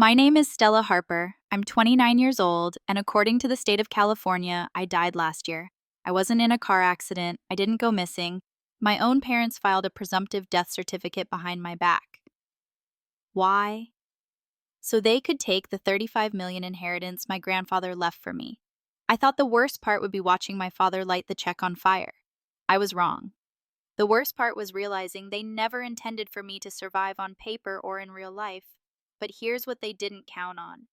My name is Stella Harper. I'm 29 years old, and according to the state of California, I died last year. I wasn't in a car accident, I didn't go missing. My own parents filed a presumptive death certificate behind my back. Why? So they could take the $35 million inheritance my grandfather left for me. I thought the worst part would be watching my father light the check on fire. I was wrong. The worst part was realizing they never intended for me to survive on paper or in real life. But here's what they didn't count on.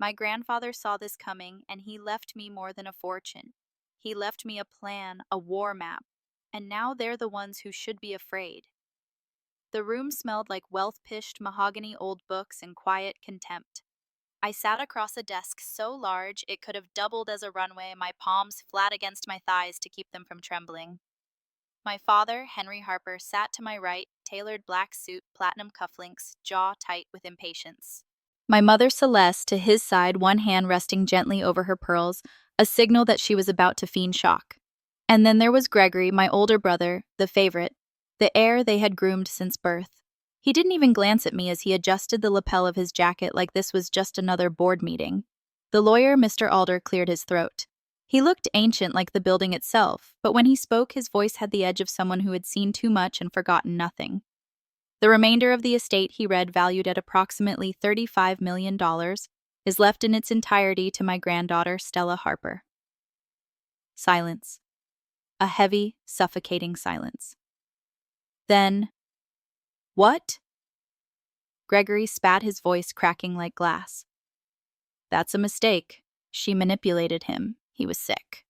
My grandfather saw this coming, and he left me more than a fortune. He left me a plan, a war map, and now they're the ones who should be afraid. The room smelled like wealth-pished mahogany old books and quiet contempt. I sat across a desk so large it could have doubled as a runway, my palms flat against my thighs to keep them from trembling. My father, Henry Harper, sat to my right, tailored black suit, platinum cufflinks, jaw tight with impatience. My mother, Celeste, to his side, one hand resting gently over her pearls, a signal that she was about to feign shock. And then there was Gregory, my older brother, the favorite, the heir they had groomed since birth. He didn't even glance at me as he adjusted the lapel of his jacket like this was just another board meeting. The lawyer, Mr. Alder, cleared his throat. He looked ancient like the building itself, but when he spoke, his voice had the edge of someone who had seen too much and forgotten nothing. The remainder of the estate, he read, valued at approximately $35 million, is left in its entirety to my granddaughter, Stella Harper. Silence. A heavy, suffocating silence. Then, what? Gregory spat, his voice cracking like glass. That's a mistake. She manipulated him. He was sick.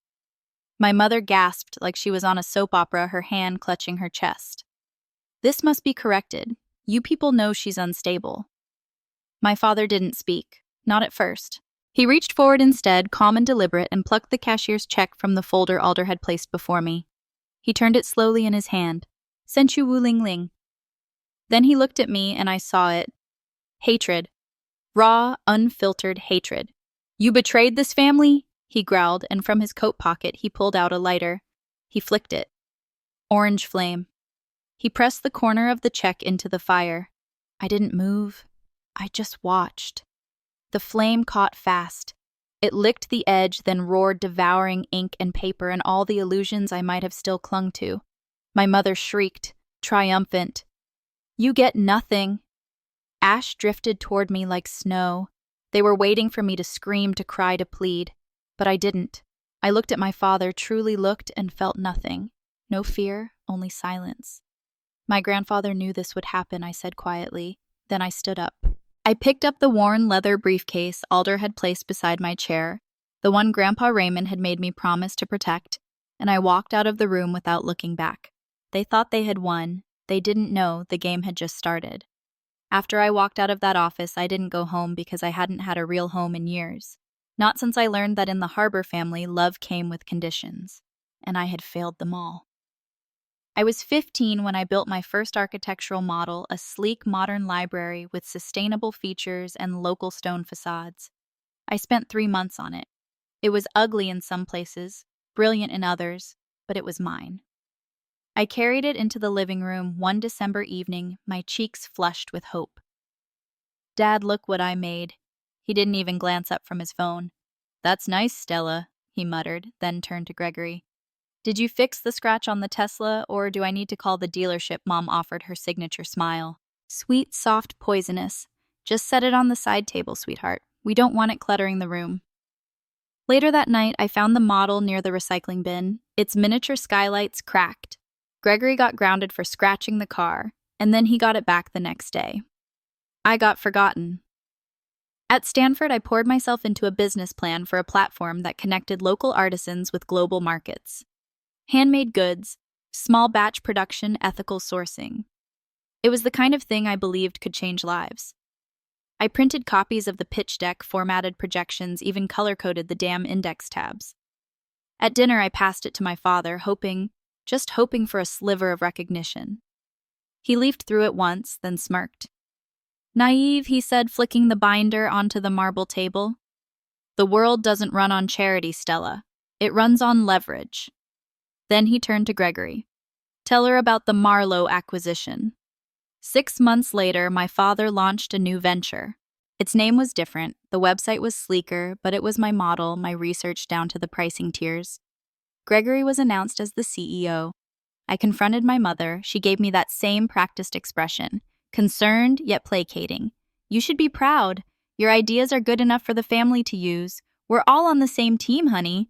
My mother gasped like she was on a soap opera, her hand clutching her chest. This must be corrected. You people know she's unstable. My father didn't speak. Not at first. He reached forward instead, calm and deliberate, and plucked the cashier's check from the folder Alder had placed before me. He turned it slowly in his hand. Sent you Wu Ling Ling. Then he looked at me, and I saw it. Hatred. Raw, unfiltered hatred. You betrayed this family? He growled, and from his coat pocket he pulled out a lighter. He flicked it. Orange flame. He pressed the corner of the check into the fire. I didn't move. I just watched. The flame caught fast. It licked the edge, then roared, devouring ink and paper and all the illusions I might have still clung to. My mother shrieked, triumphant. You get nothing. Ash drifted toward me like snow. They were waiting for me to scream, to cry, to plead. But I didn't. I looked at my father, truly looked, and felt nothing. No fear, only silence. My grandfather knew this would happen, I said quietly. Then I stood up. I picked up the worn leather briefcase Alder had placed beside my chair, the one Grandpa Raymond had made me promise to protect, and I walked out of the room without looking back. They thought they had won. They didn't know the game had just started. After I walked out of that office, I didn't go home because I hadn't had a real home in years. Not since I learned that in the Harper family, love came with conditions. And I had failed them all. I was 15 when I built my first architectural model, a sleek modern library with sustainable features and local stone facades. I spent 3 months on it. It was ugly in some places, brilliant in others, but it was mine. I carried it into the living room one December evening, my cheeks flushed with hope. Dad, look what I made. He didn't even glance up from his phone. That's nice, Stella, he muttered, then turned to Gregory. Did you fix the scratch on the Tesla, or do I need to call the dealership? Mom offered her signature smile. Sweet, soft, poisonous. Just set it on the side table, sweetheart. We don't want it cluttering the room. Later that night, I found the model near the recycling bin. Its miniature skylights cracked. Gregory got grounded for scratching the car, and then he got it back the next day. I got forgotten. At Stanford, I poured myself into a business plan for a platform that connected local artisans with global markets. Handmade goods, small batch production, ethical sourcing. It was the kind of thing I believed could change lives. I printed copies of the pitch deck, formatted projections, even color-coded the damn index tabs. At dinner, I passed it to my father, just hoping for a sliver of recognition. He leafed through it once, then smirked. Naive, he said, flicking the binder onto the marble table. The world doesn't run on charity, Stella. It runs on leverage. Then he turned to Gregory. Tell her about the Marlowe acquisition. 6 months later, my father launched a new venture. Its name was different, the website was sleeker, but it was my model, my research down to the pricing tiers. Gregory was announced as the CEO. I confronted my mother. She gave me that same practiced expression, concerned yet placating. You should be proud. Your ideas are good enough for the family to use. We're all on the same team, honey.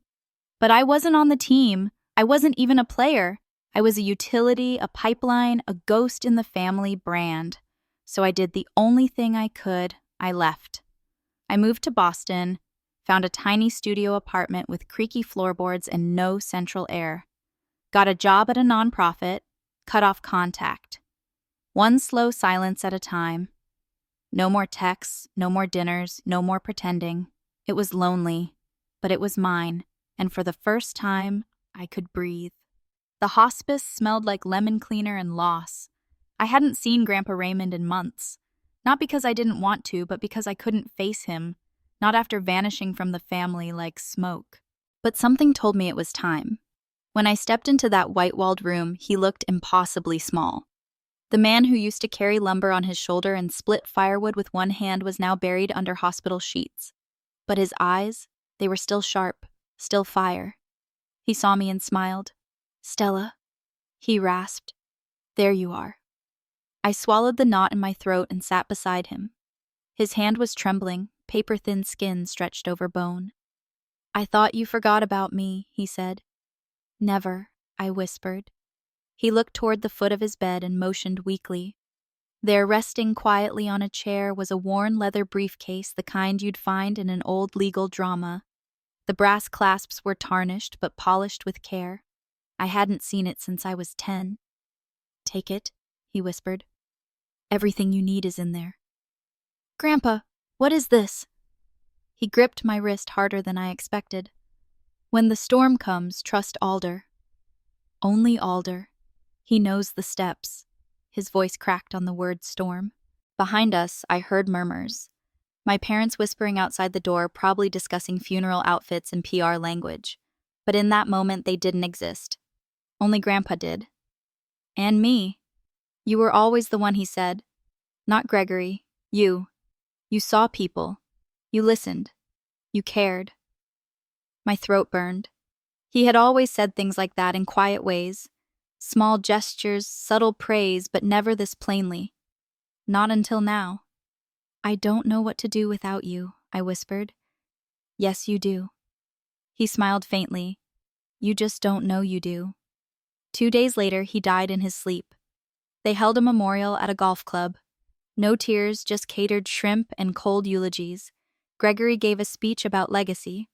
But I wasn't on the team. I wasn't even a player. I was a utility, a pipeline, a ghost in the family brand. So I did the only thing I could. I left. I moved to Boston, found a tiny studio apartment with creaky floorboards and no central air. Got a job at a nonprofit, cut off contact. One slow silence at a time. No more texts, no more dinners, no more pretending. It was lonely, but it was mine, and for the first time, I could breathe. The hospice smelled like lemon cleaner and loss. I hadn't seen Grandpa Raymond in months. Not because I didn't want to, but because I couldn't face him, not after vanishing from the family like smoke. But something told me it was time. When I stepped into that white-walled room, he looked impossibly small. The man who used to carry lumber on his shoulder and split firewood with one hand was now buried under hospital sheets. But his eyes, they were still sharp, still fire. He saw me and smiled. "Stella," he rasped. "There you are." I swallowed the knot in my throat and sat beside him. His hand was trembling, paper-thin skin stretched over bone. "I thought you forgot about me," he said. "Never," I whispered. He looked toward the foot of his bed and motioned weakly. There, resting quietly on a chair, was a worn leather briefcase, the kind you'd find in an old legal drama. The brass clasps were tarnished but polished with care. I hadn't seen it since I was 10. "Take it," he whispered. "Everything you need is in there." "Grandpa, what is this?" He gripped my wrist harder than I expected. "When the storm comes, trust Alder." "Only Alder. He knows the steps." His voice cracked on the word storm. Behind us, I heard murmurs. My parents whispering outside the door, probably discussing funeral outfits and PR language. But in that moment, they didn't exist. Only Grandpa did. "And me. You were always the one," he said. "Not Gregory. You. You saw people. You listened. You cared." My throat burned. He had always said things like that in quiet ways. Small gestures, subtle praise, but never this plainly. Not until now. "I don't know what to do without you," I whispered. "Yes, you do." He smiled faintly. "You just don't know you do." 2 days later, he died in his sleep. They held a memorial at a golf club. No tears, just catered shrimp and cold eulogies. Gregory gave a speech about legacy.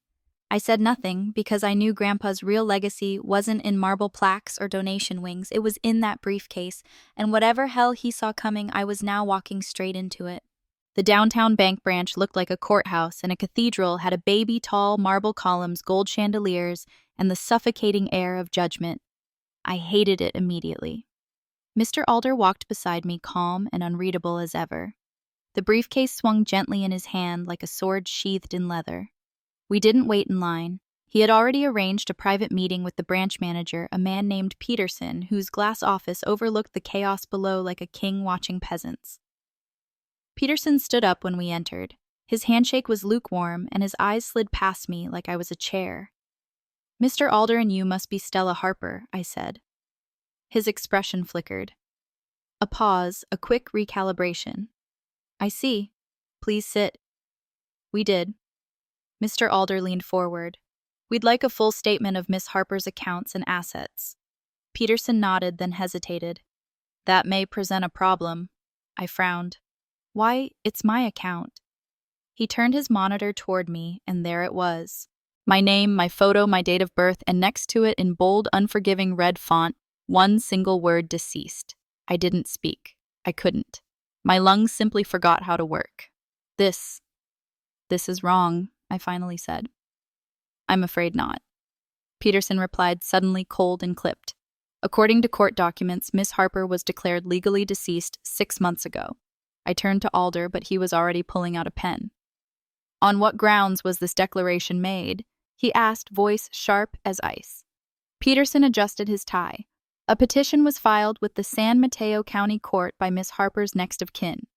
I said nothing because I knew Grandpa's real legacy wasn't in marble plaques or donation wings. It was in that briefcase, and whatever hell he saw coming, I was now walking straight into it. The downtown bank branch looked like a courthouse, and a cathedral had a baby-tall marble columns, gold chandeliers, and the suffocating air of judgment. I hated it immediately. Mr. Alder walked beside me, calm and unreadable as ever. The briefcase swung gently in his hand like a sword sheathed in leather. We didn't wait in line. He had already arranged a private meeting with the branch manager, a man named Peterson, whose glass office overlooked the chaos below like a king watching peasants. Peterson stood up when we entered. His handshake was lukewarm, and his eyes slid past me like I was a chair. "Mr. Alder and you must be Stella Harper," I said. His expression flickered. A pause, a quick recalibration. "I see. Please sit." We did. Mr. Alder leaned forward. "We'd like a full statement of Miss Harper's accounts and assets." Peterson nodded, then hesitated. "That may present a problem." I frowned. "Why, it's my account." He turned his monitor toward me, and there it was. My name, my photo, my date of birth, and next to it in bold, unforgiving red font, one single word: deceased. I didn't speak. I couldn't. My lungs simply forgot how to work. This is wrong," I finally said. "I'm afraid not." Peterson replied, suddenly cold and clipped. "According to court documents, Miss Harper was declared legally deceased 6 months ago." I turned to Alder, but he was already pulling out a pen. "On what grounds was this declaration made?" he asked, voice sharp as ice. Peterson adjusted his tie. "A petition was filed with the San Mateo County Court by Miss Harper's next of kin.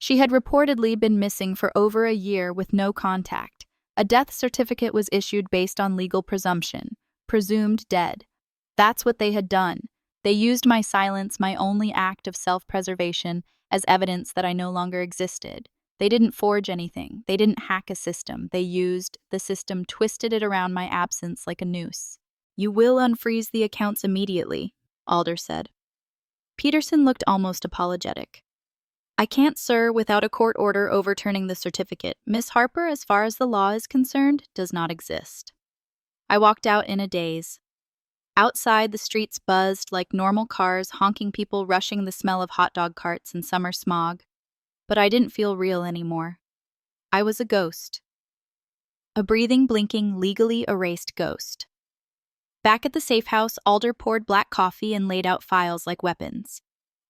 She had reportedly been missing for over a year with no contact. A death certificate was issued based on legal presumption, presumed dead. That's what they had done. They used my silence, my only act of self-preservation, as evidence that I no longer existed. They didn't forge anything. They didn't hack a system. They used the system, twisted it around my absence like a noose. "You will unfreeze the accounts immediately," Alder said. Peterson looked almost apologetic. "I can't, sir, without a court order overturning the certificate. Miss Harper, as far as the law is concerned, does not exist." I walked out in a daze. Outside, the streets buzzed like normal cars, honking people rushing the smell of hot dog carts and summer smog. But I didn't feel real anymore. I was a ghost. A breathing, blinking, legally erased ghost. Back at the safe house, Alder poured black coffee and laid out files like weapons.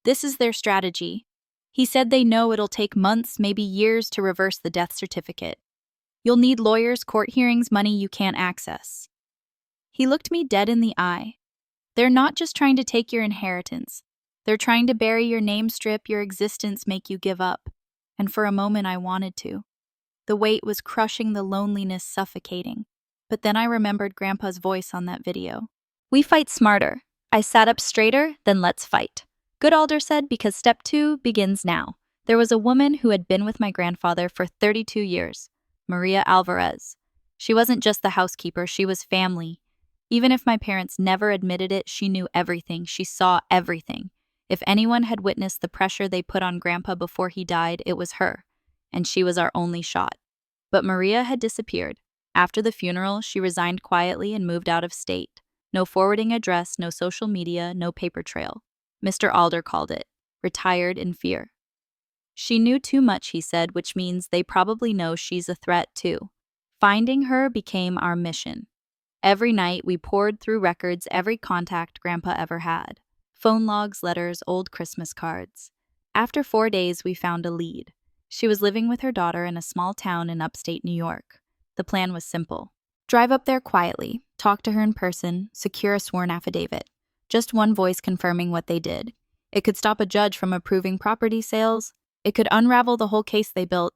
"This is their strategy." He said they know it'll take months, maybe years, to reverse the death certificate. "You'll need lawyers, court hearings, money you can't access." He looked me dead in the eye. "They're not just trying to take your inheritance. They're trying to bury your name, strip your existence, make you give up." And for a moment I wanted to. The weight was crushing, the loneliness suffocating. But then I remembered Grandpa's voice on that video. "We fight smarter." I sat up straighter, "Then let's fight." "Good," Alder said, "because step 2 begins now." There was a woman who had been with my grandfather for 32 years, Maria Alvarez. She wasn't just the housekeeper, she was family. Even if my parents never admitted it, she knew everything. She saw everything. If anyone had witnessed the pressure they put on Grandpa before he died, it was her. And she was our only shot. But Maria had disappeared. After the funeral, she resigned quietly and moved out of state. No forwarding address, no social media, no paper trail. Mr. Alder called it retired in fear. "She knew too much," he said, "which means they probably know she's a threat too." Finding her became our mission. Every night, we poured through records, every contact Grandpa ever had. Phone logs, letters, old Christmas cards. After 4 days, we found a lead. She was living with her daughter in a small town in upstate New York. The plan was simple. Drive up there quietly, talk to her in person, secure a sworn affidavit. Just one voice confirming what they did. It could stop a judge from approving property sales. It could unravel the whole case they built.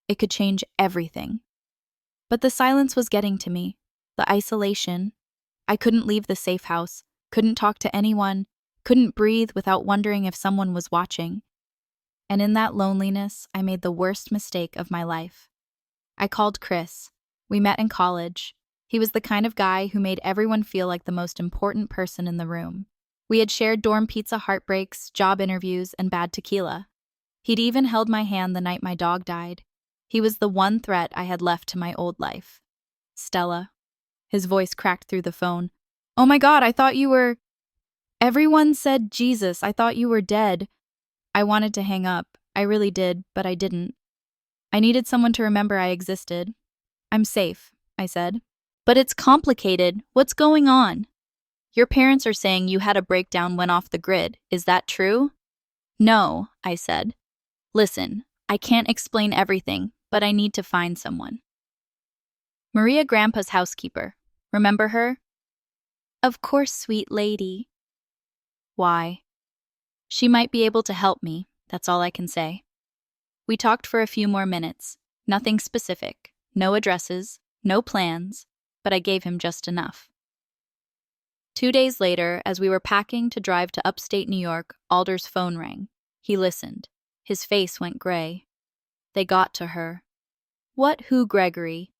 It could change everything. But the silence was getting to me. The isolation. I couldn't leave the safe house, couldn't talk to anyone, couldn't breathe without wondering if someone was watching. And in that loneliness, I made the worst mistake of my life. I called Chris. We met in college. He was the kind of guy who made everyone feel like the most important person in the room. We had shared dorm pizza heartbreaks, job interviews, and bad tequila. He'd even held my hand the night my dog died. He was the one threat I had left to my old life. "Stella." His voice cracked through the phone. "Oh my God, I thought you were..." "Everyone said Jesus, I thought you were dead." I wanted to hang up. I really did, but I didn't. I needed someone to remember I existed. "I'm safe," I said. "But it's complicated. What's going on?" "Your parents are saying you had a breakdown, went off the grid. Is that true?" "No," I said. "Listen, I can't explain everything, but I need to find someone." Maria, Grandpa's housekeeper. Remember her? "Of course, sweet lady." "Why?" "She might be able to help me, that's all I can say." We talked for a few more minutes. Nothing specific, no addresses, no plans, but I gave him just enough. 2 days later, as we were packing to drive to upstate New York, Alder's phone rang. He listened. His face went gray. "They got to her." "What? Who, Gregory?"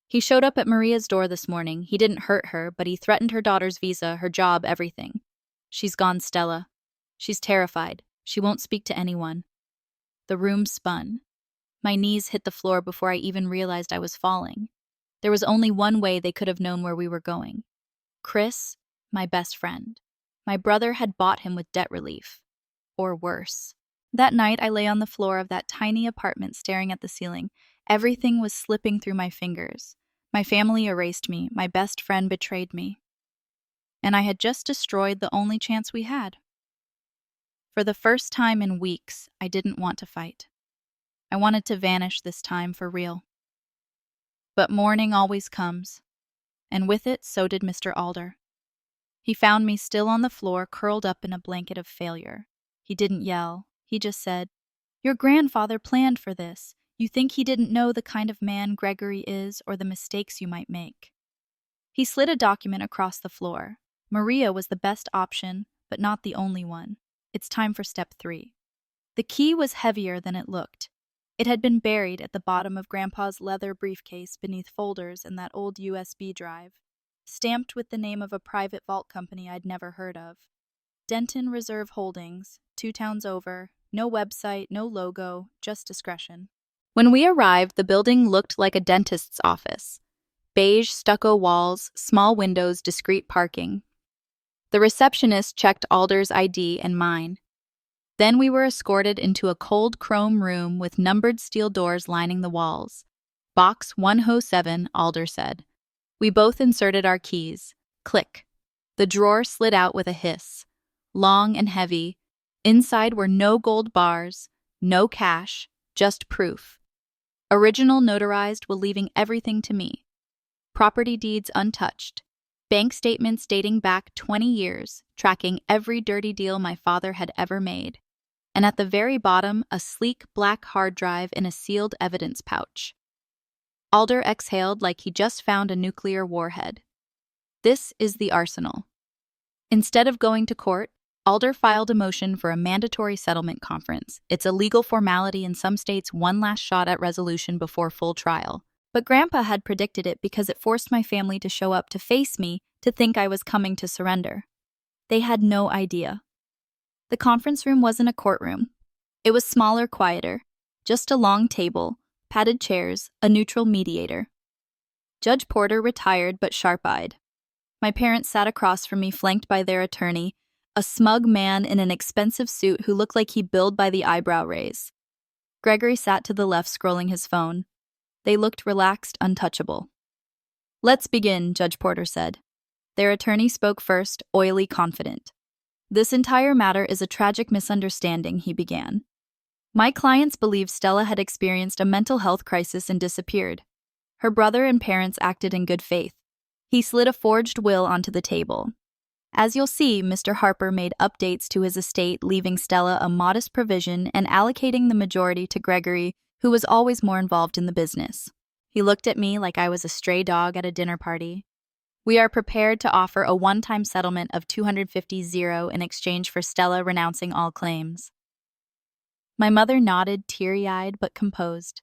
"He showed up at Maria's door this morning. He didn't hurt her, but he threatened her daughter's visa, her job, everything. She's gone, Stella. She's terrified. She won't speak to anyone." The room spun. My knees hit the floor before I even realized I was falling. There was only one way they could have known where we were going. Chris, my best friend. My brother had bought him with debt relief. Or worse. That night, I lay on the floor of that tiny apartment staring at the ceiling. Everything was slipping through my fingers. My family erased me. My best friend betrayed me. And I had just destroyed the only chance we had. For the first time in weeks, I didn't want to fight. I wanted to vanish this time for real. But morning always comes. And with it, so did Mr. Alder. He found me still on the floor, curled up in a blanket of failure. He didn't yell. He just said, Your grandfather planned for this. You think he didn't know the kind of man Gregory is or the mistakes you might make. He slid a document across the floor. Maria was the best option, but not the only one. It's time for step 3. The key was heavier than it looked. It had been buried at the bottom of Grandpa's leather briefcase beneath folders and that old USB drive, stamped with the name of a private vault company I'd never heard of. Denton Reserve Holdings, 2 towns over, no website, no logo, just discretion. When we arrived, the building looked like a dentist's office. Beige stucco walls, small windows, discreet parking. The receptionist checked Alder's ID and mine. Then we were escorted into a cold chrome room with numbered steel doors lining the walls. Box 107, Alder said. We both inserted our keys. Click. The drawer slid out with a hiss. Long and heavy. Inside were no gold bars, no cash, just proof. Original notarized while leaving everything to me. Property deeds untouched. Bank statements dating back 20 years, tracking every dirty deal my father had ever made. And at the very bottom, a sleek black hard drive in a sealed evidence pouch. Alder exhaled like he just found a nuclear warhead. This is the arsenal. Instead of going to court, Alder filed a motion for a mandatory settlement conference. It's a legal formality in some states, one last shot at resolution before full trial. But Grandpa had predicted it because it forced my family to show up to face me, to think I was coming to surrender. They had no idea. The conference room wasn't a courtroom. It was smaller, quieter. Just a long table, padded chairs, a neutral mediator. Judge Porter retired but sharp-eyed. My parents sat across from me, flanked by their attorney, a smug man in an expensive suit who looked like he billed by the eyebrow raise. Gregory sat to the left, scrolling his phone. They looked relaxed, untouchable. Let's begin, Judge Porter said. Their attorney spoke first, oily, confident. This entire matter is a tragic misunderstanding, he began. My clients believed Stella had experienced a mental health crisis and disappeared. Her brother and parents acted in good faith. He slid a forged will onto the table. As you'll see, Mr. Harper made updates to his estate, leaving Stella a modest provision and allocating the majority to Gregory, who was always more involved in the business. He looked at me like I was a stray dog at a dinner party. We are prepared to offer a one-time settlement of $250,000 in exchange for Stella renouncing all claims. My mother nodded, teary-eyed but composed.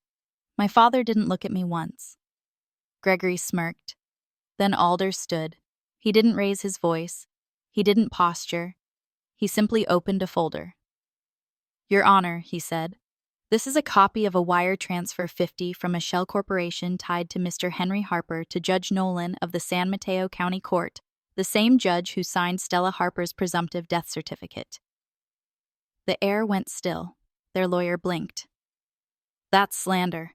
My father didn't look at me once. Gregory smirked. Then Alder stood. He didn't raise his voice. He didn't posture. He simply opened a folder. Your Honor, he said, this is a copy of a wire transfer 50 from a shell corporation tied to Mr. Henry Harper to Judge Nolan of the San Mateo County Court, the same judge who signed Stella Harper's presumptive death certificate. The air went still. Their lawyer blinked. That's slander.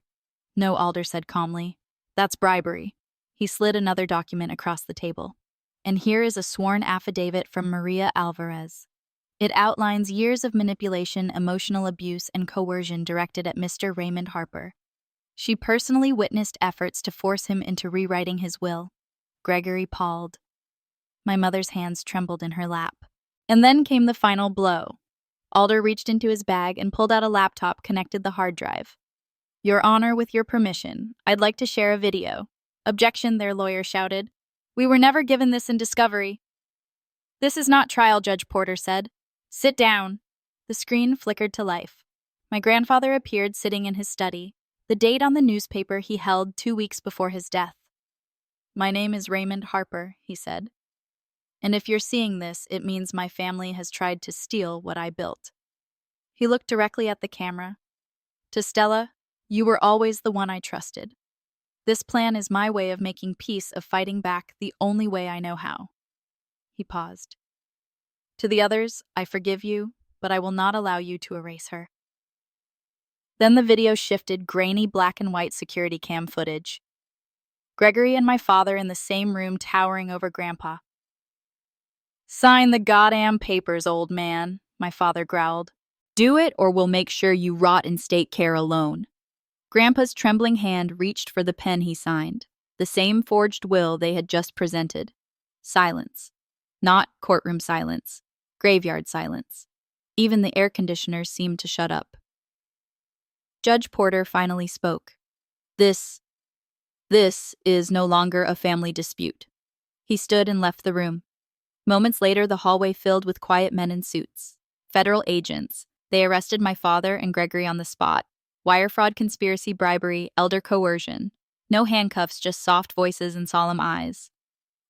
No, Alder said calmly. That's bribery. He slid another document across the table. And here is a sworn affidavit from Maria Alvarez. It outlines years of manipulation, emotional abuse, and coercion directed at Mr. Raymond Harper. She personally witnessed efforts to force him into rewriting his will. Gregory palled. My mother's hands trembled in her lap. And then came the final blow. Alder reached into his bag and pulled out a laptop, connected the hard drive. Your Honor, with your permission, I'd like to share a video. Objection, their lawyer shouted. We were never given this in discovery. This is not trial, Judge Porter said. Sit down. The screen flickered to life. My grandfather appeared sitting in his study, the date on the newspaper he held 2 weeks before his death. My name is Raymond Harper, he said. And if you're seeing this, it means my family has tried to steal what I built. He looked directly at the camera. To Stella, you were always the one I trusted. This plan is my way of making peace, of fighting back the only way I know how. He paused. To the others, I forgive you, but I will not allow you to erase her. Then the video shifted, grainy black and white security cam footage. Gregory and my father in the same room, towering over Grandpa. Sign the goddamn papers, old man, my father growled. Do it, or we'll make sure you rot in state care alone. Grandpa's trembling hand reached for the pen he signed, the same forged will they had just presented. Silence. Not courtroom silence. Graveyard silence. Even the air conditioners seemed to shut up. Judge Porter finally spoke. This is no longer a family dispute. He stood and left the room. Moments later, the hallway filled with quiet men in suits. Federal agents. They arrested my father and Gregory on the spot. Wire fraud, conspiracy, bribery, elder coercion. No handcuffs, just soft voices and solemn eyes.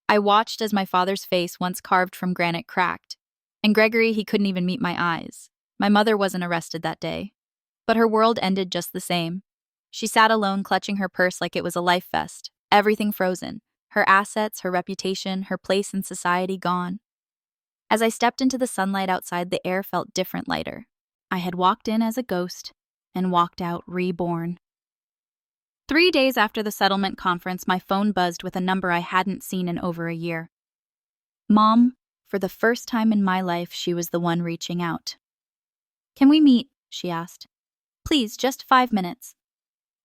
I watched as my father's face, once carved from granite, cracked. And Gregory, he couldn't even meet my eyes. My mother wasn't arrested that day. But her world ended just the same. She sat alone, clutching her purse like it was a life vest. Everything frozen. Her assets, her reputation, her place in society gone. As I stepped into the sunlight outside, the air felt different, lighter. I had walked in as a ghost and walked out reborn. 3 days after the settlement conference, my phone buzzed with a number I hadn't seen in over a year. Mom, for the first time in my life, she was the one reaching out. "Can we meet?" she asked. "Please, just 5 minutes."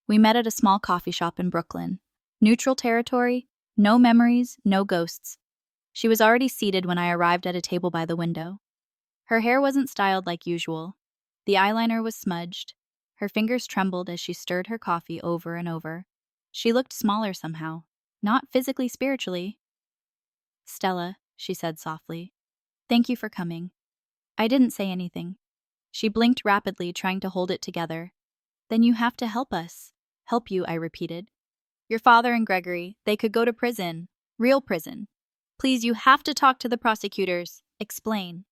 We met at a small coffee shop in Brooklyn. Neutral territory, no memories, no ghosts. She was already seated when I arrived at a table by the window. Her hair wasn't styled like usual. The eyeliner was smudged. Her fingers trembled as she stirred her coffee over and over. She looked smaller somehow, not physically, spiritually. "Stella," she said softly, "thank you for coming." I didn't say anything. She blinked rapidly, trying to hold it together. "Then you have to help us." "Help you," I repeated. "Your father and Gregory, they could go to prison. Real prison. Please, you have to talk to the prosecutors. Explain."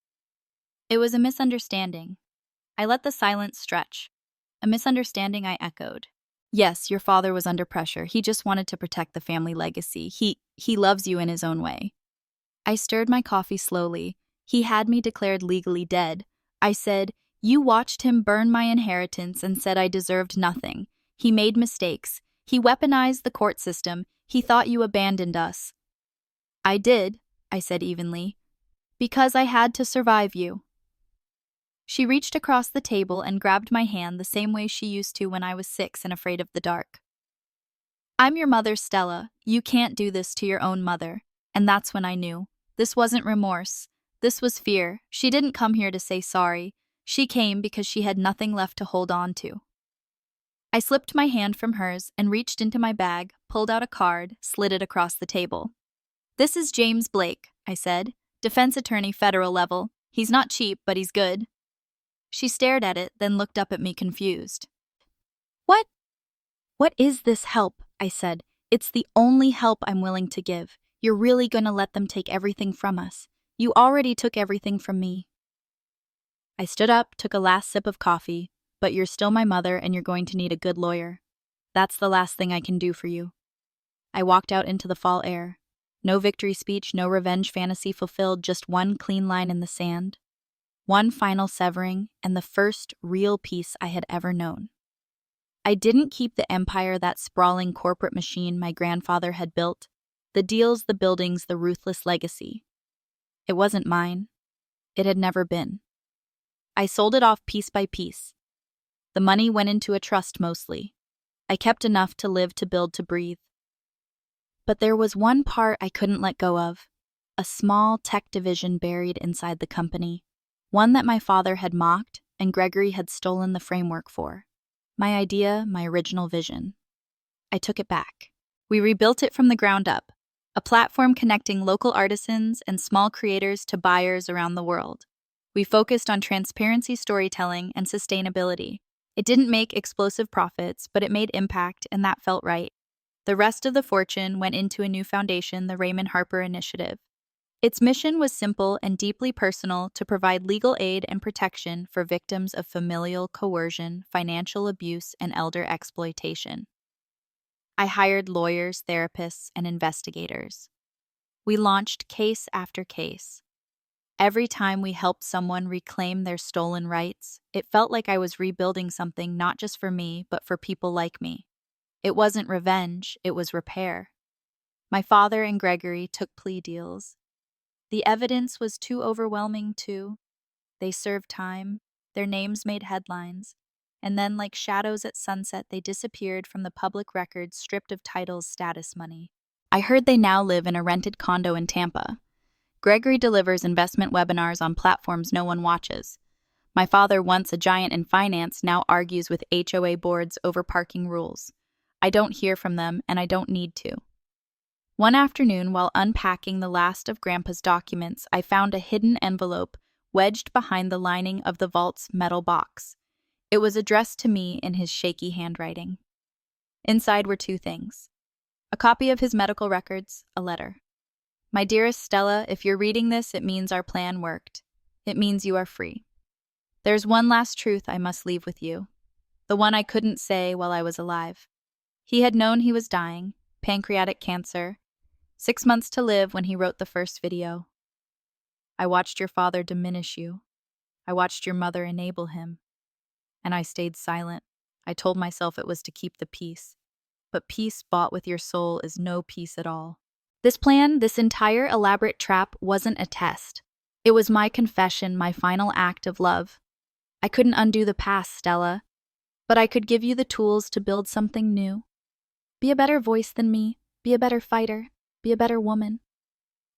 It was a misunderstanding. I let the silence stretch. A misunderstanding, I echoed. "Yes, your father was under pressure. He just wanted to protect the family legacy. He loves you in his own way." I stirred my coffee slowly. "He had me declared legally dead." I said, "You watched him burn my inheritance and said I deserved nothing. He made mistakes. He weaponized the court system. He thought you abandoned us." "I did," I said evenly, "because I had to survive you." She reached across the table and grabbed my hand the same way she used to when I was 6 and afraid of the dark. "I'm your mother, Stella. You can't do this to your own mother." And that's when I knew. This wasn't remorse. This was fear. She didn't come here to say sorry. She came because she had nothing left to hold on to. I slipped my hand from hers and reached into my bag, pulled out a card, slid it across the table. "This is James Blake," I said. "Defense attorney, federal level. He's not cheap, but he's good." She stared at it, then looked up at me confused. What is this help?" I said. "It's the only help I'm willing to give. You're really gonna let them take everything from us? You already took everything from me." I stood up, took a last sip of coffee. "But you're still my mother and you're going to need a good lawyer. That's the last thing I can do for you." I walked out into the fall air. No victory speech, no revenge fantasy fulfilled, just one clean line in the sand. One final severing, and the first real peace I had ever known. I didn't keep the empire, that sprawling corporate machine my grandfather had built. The deals, the buildings, the ruthless legacy. It wasn't mine. It had never been. I sold it off piece by piece. The money went into a trust mostly. I kept enough to live, to build, to breathe. But there was one part I couldn't let go of. A small tech division buried inside the company. One that my father had mocked and Gregory had stolen the framework for. My idea, my original vision. I took it back. We rebuilt it from the ground up. A platform connecting local artisans and small creators to buyers around the world. We focused on transparency, storytelling, and sustainability. It didn't make explosive profits, but it made impact, and that felt right. The rest of the fortune went into a new foundation, the Raymond Harper Initiative. Its mission was simple and deeply personal: to provide legal aid and protection for victims of familial coercion, financial abuse, and elder exploitation. I hired lawyers, therapists, and investigators. We launched case after case. Every time we helped someone reclaim their stolen rights, it felt like I was rebuilding something not just for me, but for people like me. It wasn't revenge, it was repair. My father and Gregory took plea deals. The evidence was too overwhelming, too. They served time, their names made headlines, and then, like shadows at sunset, they disappeared from the public records, stripped of titles, status, money. I heard they now live in a rented condo in Tampa. Gregory delivers investment webinars on platforms no one watches. My father, once a giant in finance, now argues with HOA boards over parking rules. I don't hear from them, and I don't need to. One afternoon, while unpacking the last of Grandpa's documents, I found a hidden envelope wedged behind the lining of the vault's metal box. It was addressed to me in his shaky handwriting. Inside were two things: a copy of his medical records, a letter. My dearest Stella, if you're reading this, it means our plan worked. It means you are free. There's one last truth I must leave with you, the one I couldn't say while I was alive. He had known he was dying, pancreatic cancer, 6 months to live when he wrote the first video. I watched your father diminish you. I watched your mother enable him. And I stayed silent. I told myself it was to keep the peace. But peace bought with your soul is no peace at all. This plan, this entire elaborate trap, wasn't a test. It was my confession, my final act of love. I couldn't undo the past, Stella, but I could give you the tools to build something new. Be a better voice than me. Be a better fighter. Be a better woman.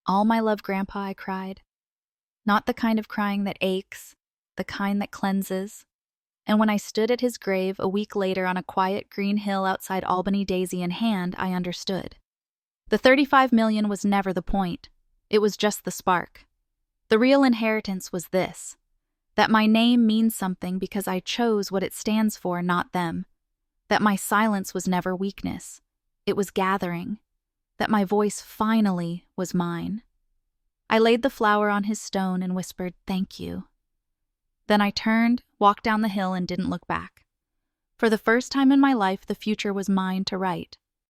All my love, Grandpa, I cried. Not the kind of crying that aches, the kind that cleanses. And when I stood at his grave a week later on a quiet green hill outside Albany, daisy in hand, I understood. The 35 million was never the point. It was just the spark. The real inheritance was this: that my name means something because I chose what it stands for, not them. That my silence was never weakness. It was gathering. That my voice finally was mine. I laid the flower on his stone and whispered, "Thank you." Then I turned, walked down the hill, and didn't look back. For the first time in my life, the future was mine to write.